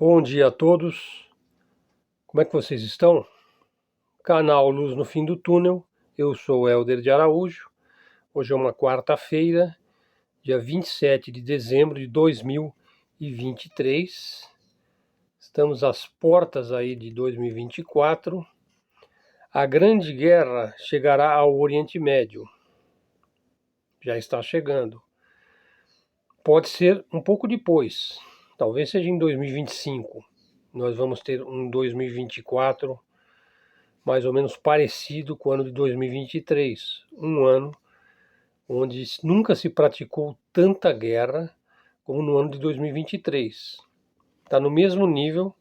Bom dia a todos, como é que vocês estão? Canal Luz no Fim do Túnel, eu sou o Helder de Araújo. Hoje é uma quarta-feira, dia 27 de dezembro de 2023. Estamos às portas aí de 2024. A grande guerra chegará ao Oriente Médio. Já está chegando. Pode ser um pouco depois, talvez seja em 2025. Nós vamos ter um 2024 mais ou menos parecido com o ano de 2023, um ano onde nunca se praticou tanta guerra como no ano de 2023. Está no mesmo nível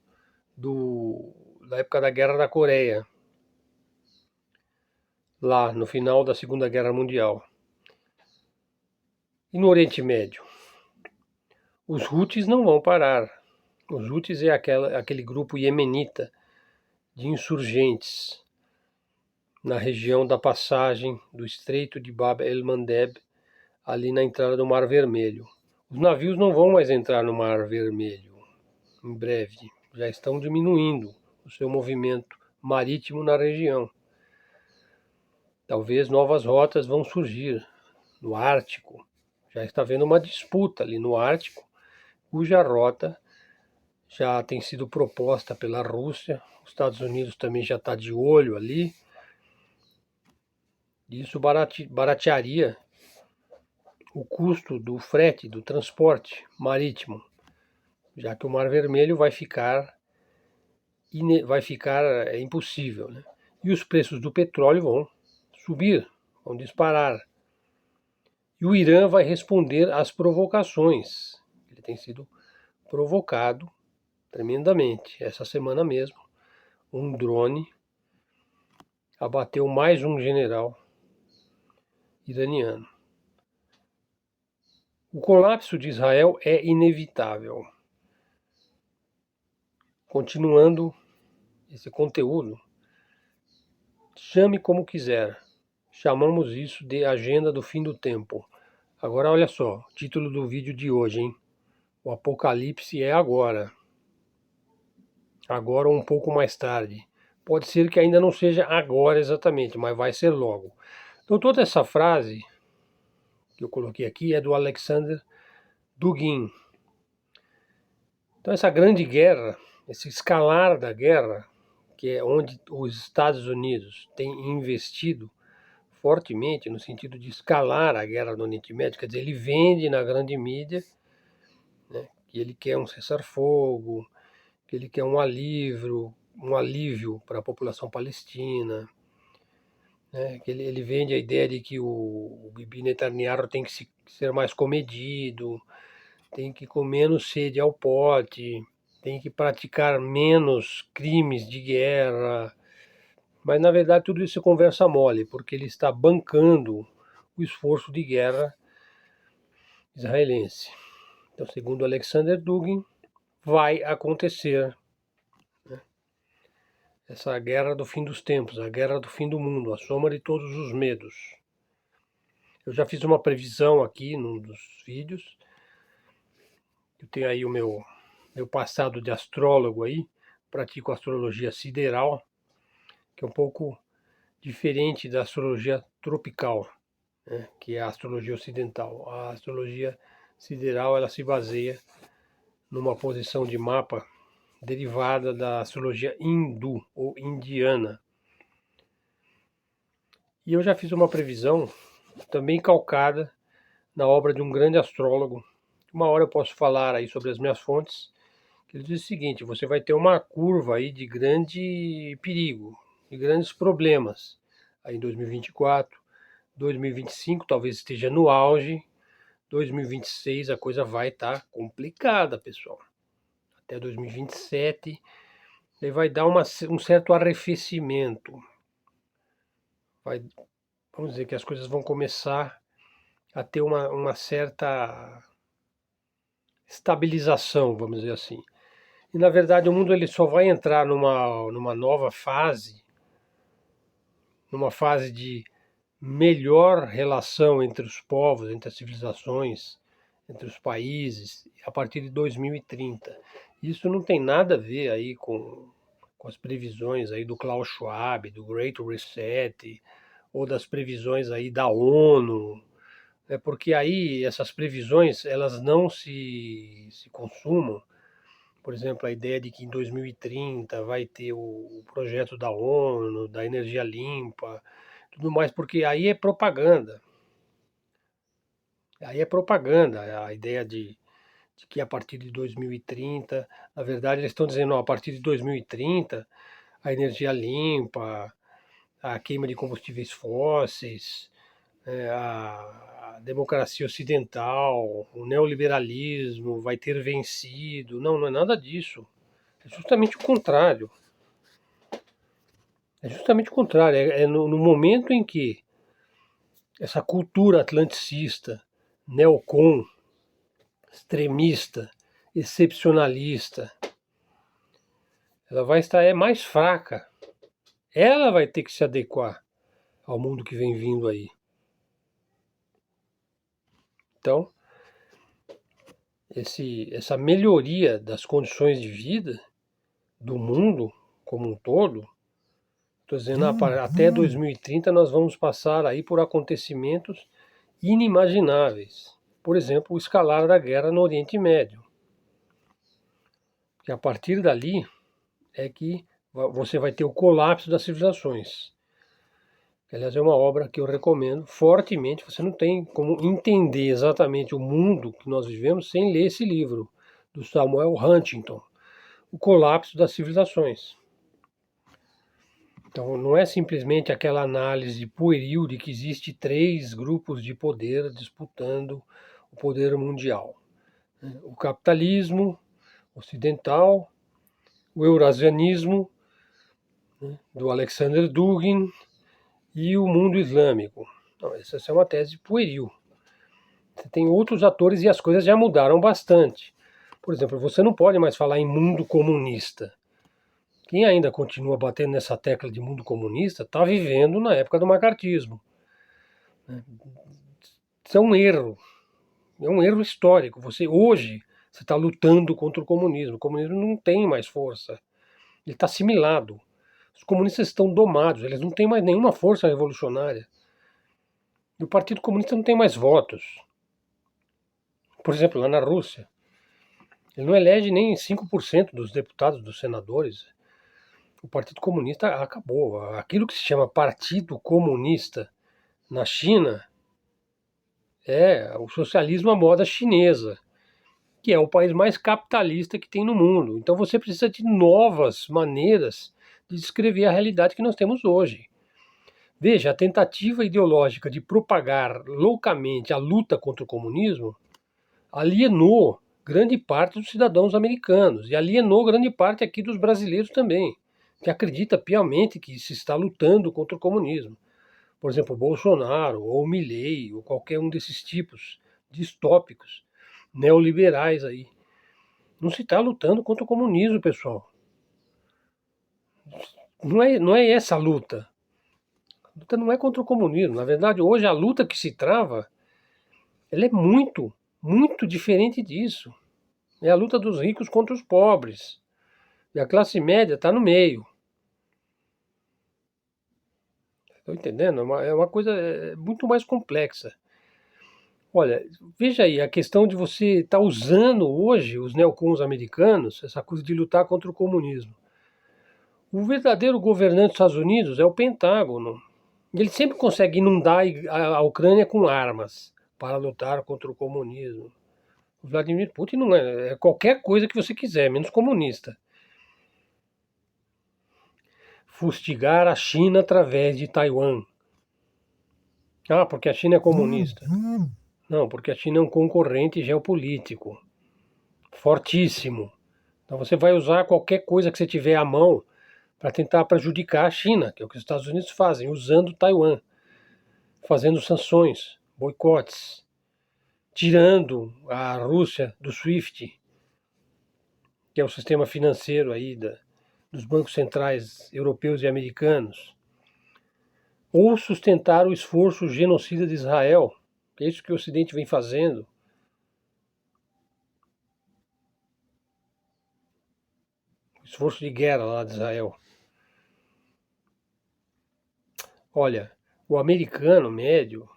da época da Guerra da Coreia, lá no final da Segunda Guerra Mundial. E no Oriente Médio? Os Houthis não vão parar. Os Houthis é aquele grupo iemenita de insurgentes na região da passagem do Estreito de Bab el-Mandeb, ali na entrada do Mar Vermelho. Os navios não vão mais entrar no Mar Vermelho em breve, já estão diminuindo o seu movimento marítimo na região. Talvez novas rotas vão surgir no Ártico. Já está havendo uma disputa ali no Ártico, cuja rota já tem sido proposta pela Rússia. Os Estados Unidos também já está de olho ali. Isso baratearia o custo do frete, do transporte marítimo, já que o Mar Vermelho vai ficar impossível, né? E os preços do petróleo vão subir, vão disparar. E o Irã vai responder às provocações. Ele tem sido provocado tremendamente. Essa semana mesmo, um drone abateu mais um general iraniano. O colapso de Israel é inevitável. Continuando esse conteúdo, chame como quiser. Chamamos isso de agenda do fim do tempo. Agora olha só, título do vídeo de hoje, hein? O apocalipse é agora. Agora ou um pouco mais tarde. Pode ser que ainda não seja agora exatamente, mas vai ser logo. Então toda essa frase que eu coloquei aqui é do Alexander Dugin. Então essa grande guerra, esse escalar da guerra, que é onde os Estados Unidos têm investido fortemente, no sentido de escalar a guerra no Oriente Médio, quer dizer, ele vende na grande mídia, né, que ele quer um cessar-fogo, que ele quer um alívio para a população palestina, né, que ele vende a ideia de que o Bibi Netanyahu tem que ser mais comedido, tem que com menos sede ao pote, tem que praticar menos crimes de guerra. Mas, na verdade, tudo isso é conversa mole, porque ele está bancando o esforço de guerra israelense. Então, segundo Alexander Dugin, vai acontecer, né, essa guerra do fim dos tempos, a guerra do fim do mundo, a soma de todos os medos. Eu já fiz uma previsão aqui num dos vídeos. Eu tenho aí o meu passado de astrólogo aí, pratico astrologia sideral, que é um pouco diferente da astrologia tropical, né, que é a astrologia ocidental. A astrologia sideral, ela se baseia numa posição de mapa derivada da astrologia hindu ou indiana. E eu já fiz uma previsão também calcada na obra de um grande astrólogo. Uma hora eu posso falar aí sobre as minhas fontes. Ele diz o seguinte: você vai ter uma curva aí de grande perigo, de grandes problemas aí em 2024, 2025 talvez esteja no auge, 2026 a coisa vai estar complicada, pessoal. Até 2027 ele vai dar um certo arrefecimento. Vamos dizer que as coisas vão começar a ter uma certa estabilização, vamos dizer assim. E na verdade o mundo ele só vai entrar numa nova fase, numa fase de melhor relação entre os povos, entre as civilizações, entre os países a partir de 2030. Isso não tem nada a ver aí com as previsões aí do Klaus Schwab, do Great Reset, ou das previsões aí da ONU, porque aí essas previsões elas não se consumam. Por exemplo, a ideia de que em 2030 vai ter o projeto da ONU, da energia limpa, tudo mais, porque aí é propaganda. Aí é propaganda, a ideia de que a partir de 2030, na verdade eles estão dizendo, ó, a partir de 2030, a energia limpa, a queima de combustíveis fósseis, a democracia ocidental, o neoliberalismo vai ter vencido. Não, não é nada disso. É justamente o contrário. É justamente o contrário. É no momento em que essa cultura atlanticista, neocon, extremista, excepcionalista, ela vai estar mais fraca. Ela vai ter que se adequar ao mundo que vem vindo aí. Então, essa melhoria das condições de vida do mundo como um todo, estou dizendo, até 2030 nós vamos passar aí por acontecimentos inimagináveis. Por exemplo, o escalar da guerra no Oriente Médio. Que a partir dali é que você vai ter o colapso das civilizações. Aliás, é uma obra que eu recomendo fortemente. Você não tem como entender exatamente o mundo que nós vivemos sem ler esse livro, do Samuel Huntington, O Colapso das Civilizações. Então, não é simplesmente aquela análise pueril de que existe 3 grupos de poder disputando o poder mundial. O capitalismo ocidental, o eurasianismo, do Alexander Dugin, e o mundo islâmico. Não, essa é uma tese pueril. Você tem outros atores e as coisas já mudaram bastante. Por exemplo, você não pode mais falar em mundo comunista. Quem ainda continua batendo nessa tecla de mundo comunista está vivendo na época do macartismo. Isso é um erro histórico. Hoje você está lutando contra o comunismo. O comunismo não tem mais força. Ele está assimilado. Os comunistas estão domados, eles não têm mais nenhuma força revolucionária. E o Partido Comunista não tem mais votos. Por exemplo, lá na Rússia, ele não elege nem 5% dos deputados, dos senadores. O Partido Comunista acabou. Aquilo que se chama Partido Comunista na China é o socialismo à moda chinesa, que é o país mais capitalista que tem no mundo. Então você precisa de novas maneiras de descrever a realidade que nós temos hoje. Veja, a tentativa ideológica de propagar loucamente a luta contra o comunismo alienou grande parte dos cidadãos americanos e alienou grande parte aqui dos brasileiros também, que acredita piamente que se está lutando contra o comunismo. Por exemplo, Bolsonaro, ou Milei, ou qualquer um desses tipos distópicos, neoliberais aí. Não se está lutando contra o comunismo, pessoal. Não é essa a luta. A luta não é contra o comunismo. Na verdade, hoje a luta que se trava, ela é muito, muito diferente disso. É a luta dos ricos contra os pobres. E a classe média está no meio. Estão entendendo? É uma coisa muito mais complexa. Olha, veja aí, a questão de você estar usando hoje os neocons americanos, essa coisa de lutar contra o comunismo. O verdadeiro governante dos Estados Unidos é o Pentágono. Ele sempre consegue inundar a Ucrânia com armas para lutar contra o comunismo. O Vladimir Putin não é qualquer coisa que você quiser, menos comunista. Fustigar a China através de Taiwan. Ah, porque a China é comunista. Não, porque a China é um concorrente geopolítico fortíssimo. Então você vai usar qualquer coisa que você tiver à mão para tentar prejudicar a China, que é o que os Estados Unidos fazem, usando Taiwan, fazendo sanções, boicotes, tirando a Rússia do SWIFT, que é o sistema financeiro aí dos bancos centrais europeus e americanos, ou sustentar o esforço genocida de Israel, que é isso que o Ocidente vem fazendo. esforço de guerra lá de Israel. Olha, o americano médio,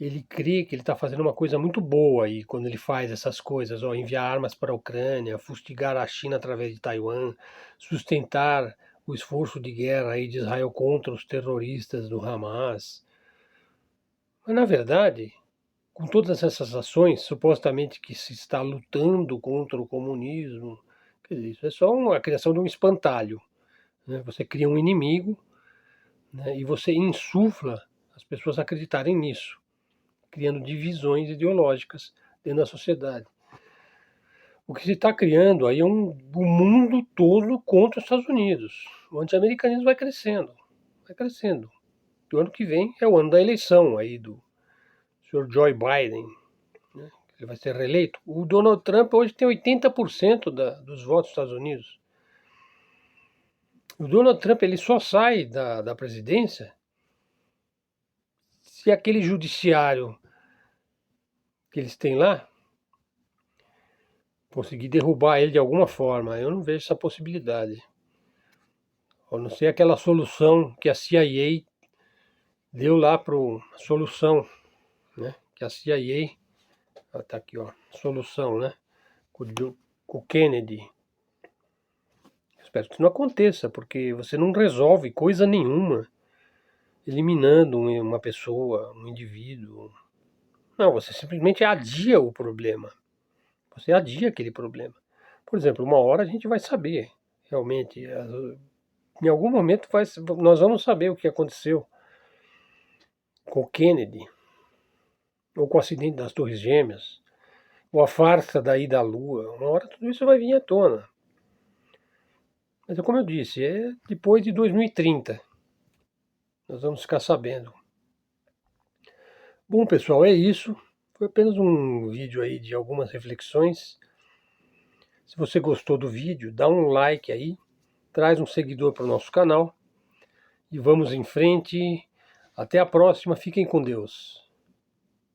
ele crê que ele está fazendo uma coisa muito boa aí quando ele faz essas coisas, ó, enviar armas para a Ucrânia, fustigar a China através de Taiwan, sustentar o esforço de guerra aí de Israel contra os terroristas do Hamas. Mas na verdade, com todas essas ações, supostamente que se está lutando contra o comunismo, quer dizer, isso é só a criação de um espantalho, né? Você cria um inimigo, né, e você insufla as pessoas a acreditarem nisso, criando divisões ideológicas dentro da sociedade. O que se está criando aí é um mundo todo contra os Estados Unidos. O anti-americanismo vai crescendo, vai crescendo. E o ano que vem é o ano da eleição aí do Sr. Joe Biden, né? Ele vai ser reeleito. O Donald Trump hoje tem 80% dos votos dos Estados Unidos. O Donald Trump ele só sai da presidência se aquele judiciário que eles têm lá conseguir derrubar ele de alguma forma. Eu não vejo essa possibilidade. A não ser aquela solução que a CIA deu lá para a solução, né? Que a CIA, tá aqui, ó, solução, né? Com o Kennedy. Espero que isso não aconteça, porque você não resolve coisa nenhuma eliminando uma pessoa, um indivíduo. Não, você simplesmente adia o problema. Você adia aquele problema. Por exemplo, uma hora a gente vai saber, realmente. Em algum momento nós vamos saber o que aconteceu com o Kennedy, ou com o acidente das Torres Gêmeas, ou a farsa da ida à Lua. Uma hora tudo isso vai vir à tona. Mas como eu disse, é depois de 2030. Nós vamos ficar sabendo. Bom, pessoal, é isso. Foi apenas um vídeo aí de algumas reflexões. Se você gostou do vídeo, dá um like aí, traz um seguidor para o nosso canal e vamos em frente. Até a próxima. Fiquem com Deus.